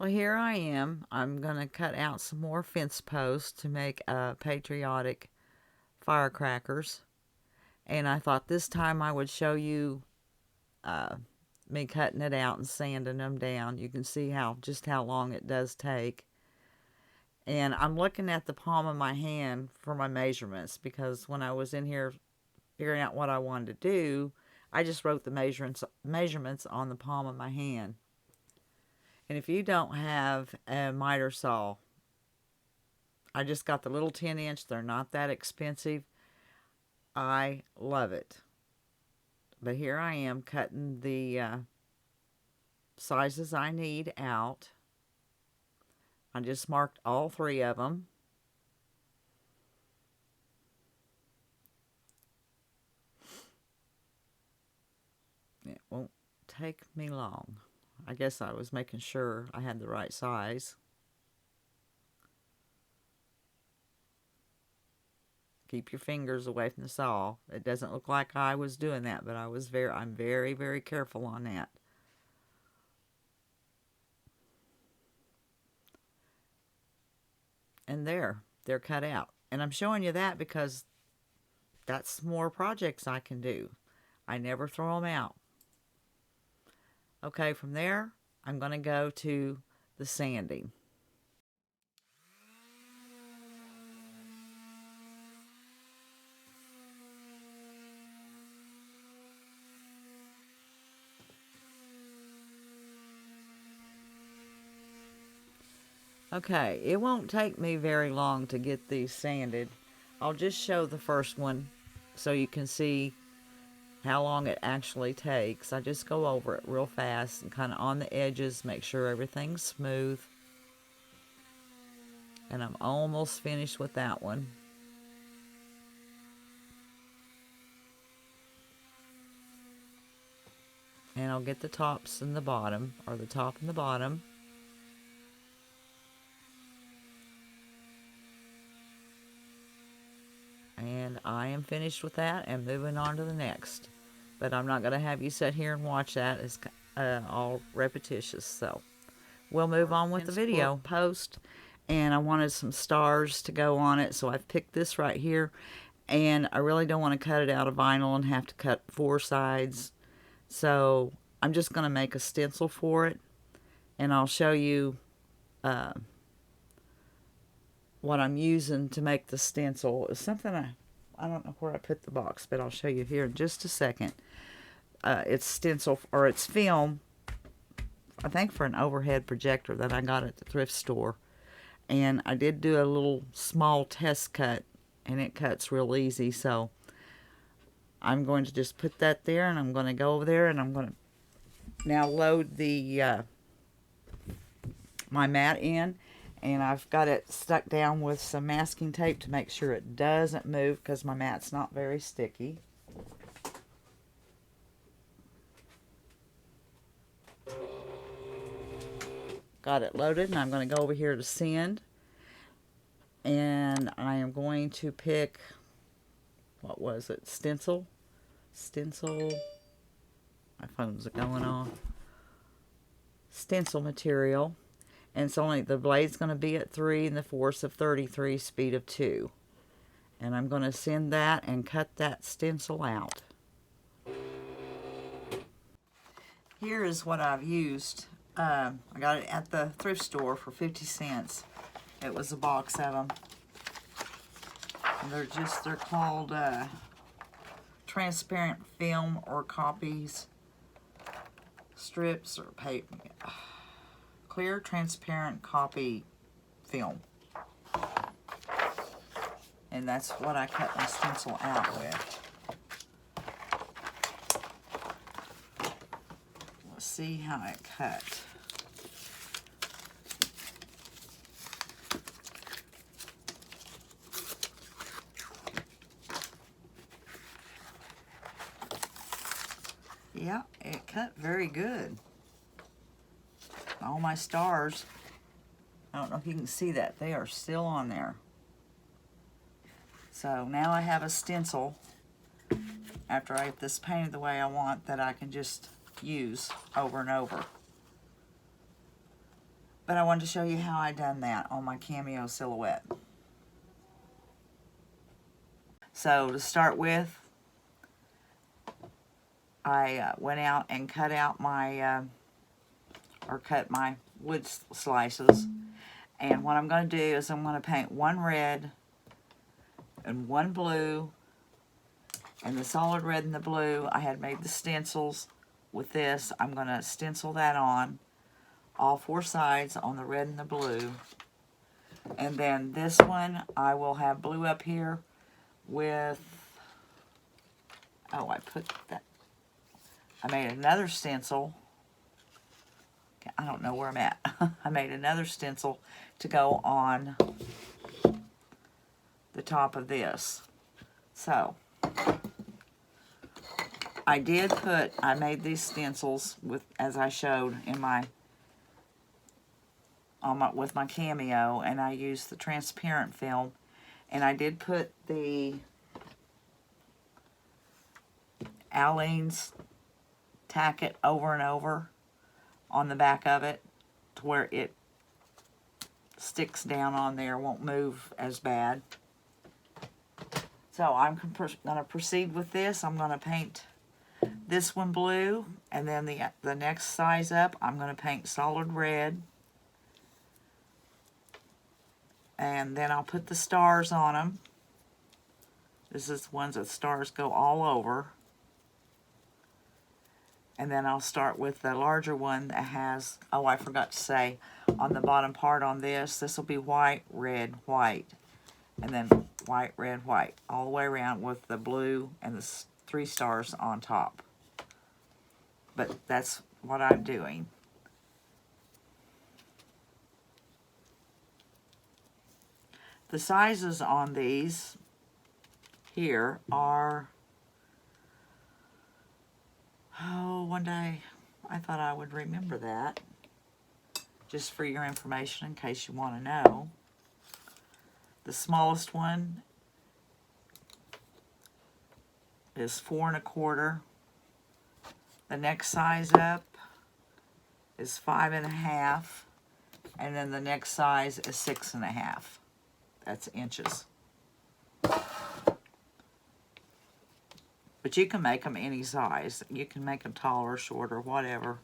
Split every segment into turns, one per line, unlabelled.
Well, here I am. I'm going to cut out some more fence posts to make patriotic firecrackers. And I thought this time I would show you uh, me cutting it out and sanding them down. You can see just how long it does take. And I'm looking at the palm of my hand for my measurements, because when I was in here figuring out what I wanted to do, I just wrote the measurements on the palm of my hand. And if you don't have a miter saw, I just got the little 10-inch. They're not that expensive. I love it. But here I am cutting the sizes I need out. I just marked all 3 of them. It won't take me long. I guess I was making sure I had the right size. Keep your fingers away from the saw. It doesn't look like I was doing that, but I'm very, very careful on that. And they're cut out. And I'm showing you that because that's more projects I can do. I never throw them out. Okay, from there, I'm going to go to the sanding. Okay, it won't take me very long to get these sanded. I'll just show the first one so you can see how long it actually takes. I just go over it real fast and kind of on the edges, make sure everything's smooth. And I'm almost finished with that one. And I'll get the tops and the bottom, or the top and the bottom. And I am finished with that and moving on to the next. But I'm not going to have you sit here and watch that. It's all repetitious. So we'll move on with the video. Post. And I wanted some stars to go on it. So I've picked this right here. And I really don't want to cut it out of vinyl and have to cut 4 sides. So I'm just going to make a stencil for it. And I'll show you what I'm using to make the stencil. It's something I don't know where I put the box, but I'll show you here in just a second. It's stencil, or it's film, I think for an overhead projector that I got at the thrift store. And I did do a little small test cut, and it cuts real easy. So I'm going to just put that there, and I'm going to go over there, and I'm going to now load the my mat in. And I've got it stuck down with some masking tape to make sure it doesn't move, because my mat's not very sticky. Got it loaded, and I'm going to go over here to send. And I am going to pick, what was it, stencil? My phones are going off. Stencil material. And it's only, the blade's going to be at 3 and the force of 33, speed of 2. And I'm going to send that and cut that stencil out. Here is what I've used. I got it at the thrift store for 50 cents. It was a box of them. And they're called transparent film or copies, strips or paper. Clear transparent copy film. And that's what I cut my stencil out with. Let's see how it cut. Yeah, it cut very good. All my stars, I don't know if you can see that, they are still on there. So now I have a stencil, after I get this painted the way I want, that I can just use over and over. But I wanted to show you how I done that on my Cameo Silhouette. So to start with, I went out and cut out my, cut my wood slices. And what I'm going to do is I'm going to paint one red and one blue. And the solid red and the blue, I had made the stencils with this. I'm going to stencil that on all four sides on the red and the blue. And then this one, I will have blue up here with, oh, I put that, I made another stencil. I don't know where I'm at. I made another stencil to go on the top of this. So, I made these stencils with, as I showed in with my Cameo, and I used the transparent film, and I did put the Aleene's tack it over and over on the back of it to where it sticks down on there, won't move as bad. So I'm going to proceed with this. I'm going to paint this one blue, and then the next size up, I'm going to paint solid red. And then I'll put the stars on them. This is the ones that stars go all over. And then I'll start with the larger one that has, oh, I forgot to say, on the bottom part on this will be white, red, white. And then white, red, white, all the way around with the blue and the 3 stars on top. But that's what I'm doing. The sizes on these here are, oh, one day I thought I would remember that. Just for your information in case you want to know. The smallest one is 4 1/4. The next size up is 5 1/2. And then the next size is 6 1/2. That's inches. But you can make them any size. You can make them taller, shorter, whatever.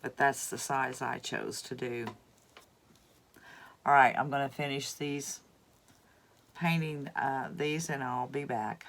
But that's the size I chose to do. Alright, I'm going to finish these, painting these, and I'll be back.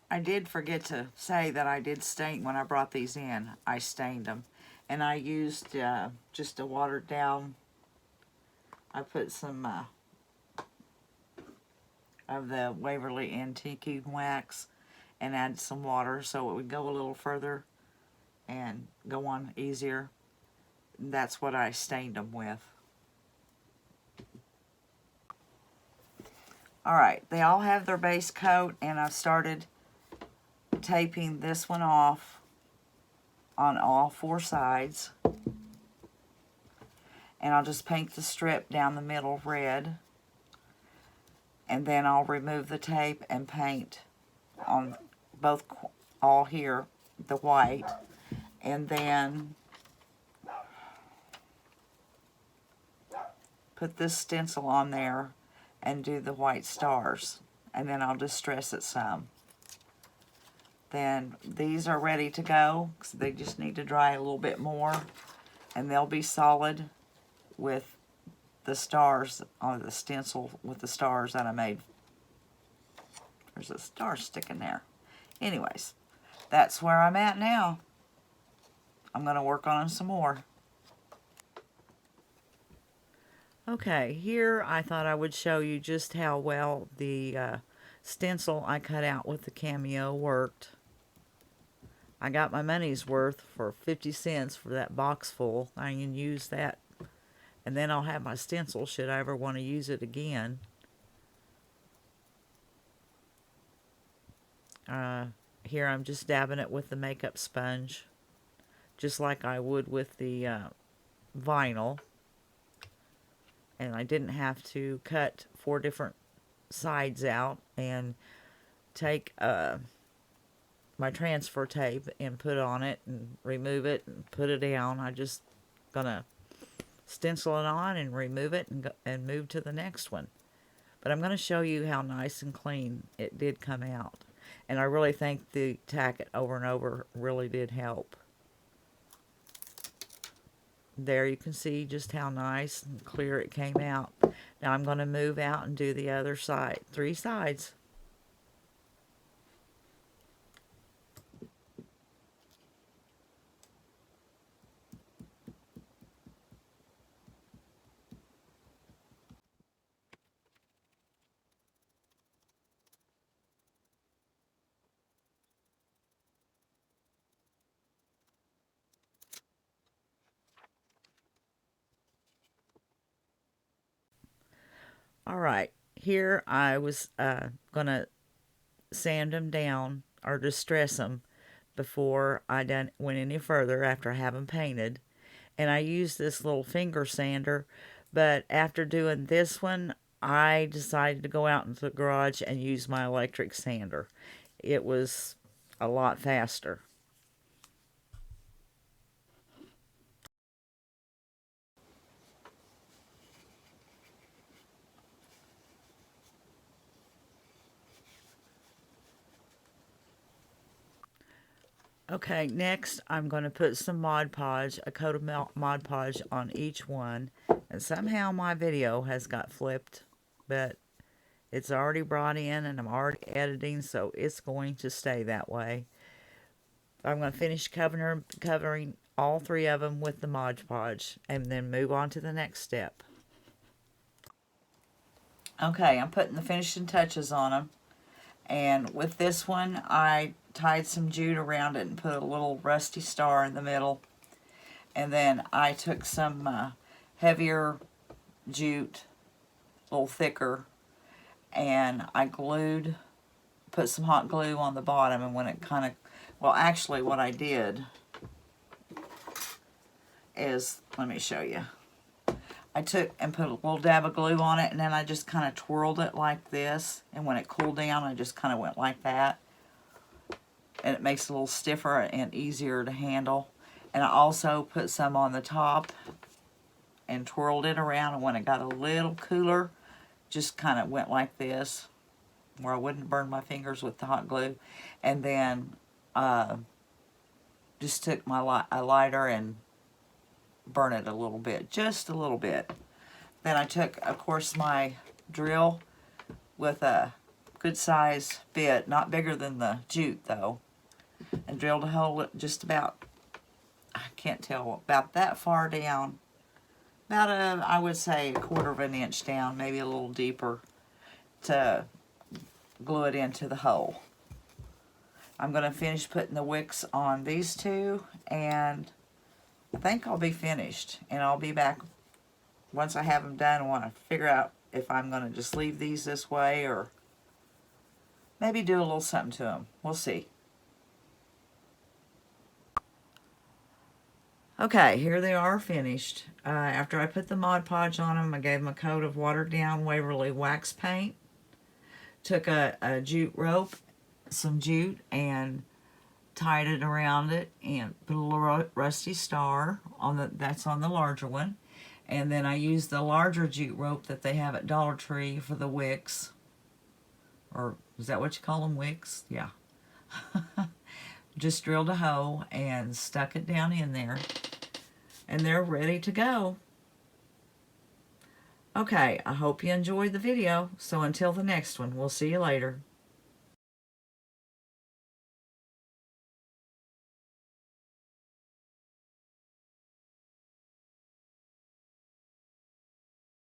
I did forget to say that I did stain, when I brought these in, I stained them. And I used just a watered down, I put some of the Waverly Antique wax and add some water so it would go a little further and go on easier. That's what I stained them with. Alright, they all have their base coat, and I've started taping this one off on all 4 sides. And I'll just paint the strip down the middle red. And then I'll remove the tape and paint on both, all here, the white. And then put this stencil on there and do the white stars. And then I'll distress it some. Then these are ready to go, because they just need to dry a little bit more. And they'll be solid with the stars on the stencil with the stars that I made. There's a star sticking there. Anyways, that's where I'm at now. I'm going to work on them some more. Okay, here I thought I would show you just how well the stencil I cut out with the Cameo worked. I got my money's worth for 50 cents for that box full. I can use that, and then I'll have my stencil should I ever want to use it again. Here I'm just dabbing it with the makeup sponge, just like I would with the vinyl. And I didn't have to cut 4 different sides out and take my transfer tape and put on it and remove it and put it down. I just gonna stencil it on and remove it and move to the next one. But I'm going to show you how nice and clean it did come out. And I really think the tack it over and over really did help. There you can see just how nice and clear it came out. Now I'm going to move out and do the other side, 3 sides. All right, here I was going to sand them down or distress them before I went any further after I have them painted. And I used this little finger sander, but after doing this one, I decided to go out into the garage and use my electric sander. It was a lot faster. Okay, next I'm going to put some Mod Podge, a coat of Mod Podge on each one. And somehow my video has got flipped, but it's already brought in and I'm already editing, so it's going to stay that way. I'm going to finish covering all 3 of them with the Mod Podge and then move on to the next step. Okay, I'm putting the finishing touches on them. And with this one, I tied some jute around it and put a little rusty star in the middle. And then I took some heavier jute, a little thicker, and I put some hot glue on the bottom. And when it kind of, well, actually what I did is, let me show you. I took and put a little dab of glue on it, and then I just kind of twirled it like this. And when it cooled down, I just kind of went like that. And it makes it a little stiffer and easier to handle. And I also put some on the top and twirled it around. And when it got a little cooler, just kind of went like this, where I wouldn't burn my fingers with the hot glue. And then just took my a lighter and burn it a little bit, just a little bit. Then I took, of course, my drill with a good size bit, not bigger than the jute though, and drilled a hole just about, I can't tell, about that far down, about I would say 1/4 of an inch down, maybe a little deeper, to glue it into the hole. I'm going to finish putting the wicks on these 2, and I think I'll be finished, and I'll be back once I have them done. I want to figure out if I'm going to just leave these this way or maybe do a little something to them. We'll see. Okay, here they are finished. After I put the Mod Podge on them, I gave them a coat of watered down Waverly wax paint. Took a jute rope, some jute, and tied it around it and put a little rusty star on that's on the larger one. And then I used the larger jute rope that they have at Dollar Tree for the wicks. Or is that what you call them, wicks? Yeah. Just drilled a hole and stuck it down in there. And they're ready to go. Okay, I hope you enjoyed the video. So until the next one, we'll see you later.